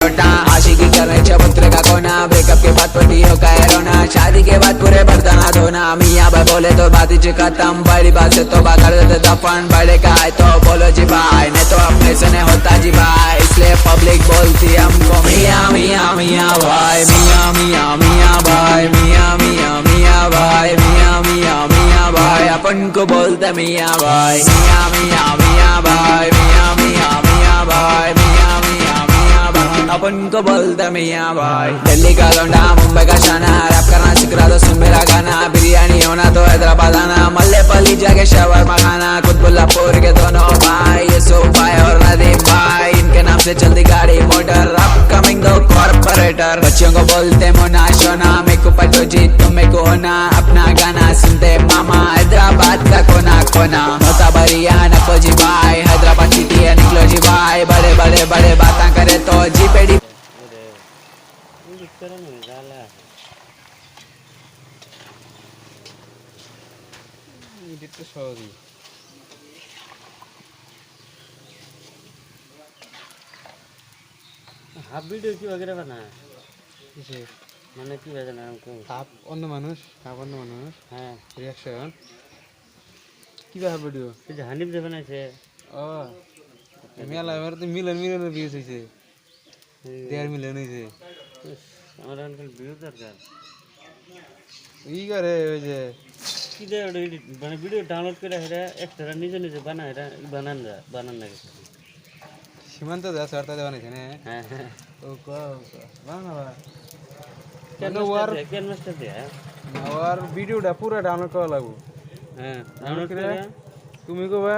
आशिकी करने चबूतरे का कोना, ब्रेकअप के बाद पतियों का है रोना, शादी के बाद पूरे बर्तन धोना। मियाँ भाई बोले तो बात ही खत्म, बड़ी बात से तो कर देते दफन। बड़े का है तो बोलो जी भाई, नहीं तो अपने से नहीं होता जी भाई। इसलिए पब्लिक बोलती हमको मियाँ मियाँ मियाँ भाई, मियाँ मियाँ मियाँ भाई, मियाँ मियाँ मियाँ भाई, मियाँ मियाँ मियाँ भाई। अपन को बोलते मियाँ भाई, मियाँ मियाँ मियाँ भाई, मियाँ मियाँ मियाँ भाई, मियाँ मियाँ मियाँ भाई। अपन को बोलते मियाँ भाई। दिल्ली का लौंडा मुंबई का शाना, रैप करना सीख रहा तो सुन मेरा गाना। बिरयानी होना तो हैदराबाद आना, मल्लेपल्ली जाके शवरमा खाना। कुतुबुल्लापुर के दोनों भाई, यूसुफ भाई और नदीम भाई, इनके नाम से चलती गाड़ी मोटर। अपकमिंग दो कॉर्पोरेटर, बच्चों को बोलते मोना शोना। मेरे को पटो जी तुम मेरे को होना, अपना गाना सुनते मामा। हैदराबाद का कोना कोना, मोता बरिया नको जी भाई। हैदराबाद सिटी है निकलो जी भाई, बड़े बड़े बड़े बातें करे तो जी पेड़ी। হাফ ভিডিও কি वगैरह বানায় কিসে মানে কি বাজে না আমাকে হাফ অন্য মানুষ হ্যাঁ রিয়াকশন কিভাবে ভিডিও এই যে হানিফ যে বানাইছে ও মেলা এবার তো মিলনের ভিউজ হয়েছে 1.5 মিলিয়ন হয়েছে ইস, আমার আনকাল ভিডিও দরকার ই করে ওই যে কি যে ওটা edit, মানে ভিডিও ডাউনলোড করে হেরা একটা নিজে নিজে বানায় এটা বানান লাগে সীমান্ত দাস সরতারে বানাইছে না হ্যাঁ হ্যাঁ ও বানাবা কেন মাস্টার দিয়ে আর ভিডিওটা পুরো ডাউনলোড করা লাগবে হ্যাঁ ডাউনলোড করে তুমি কবা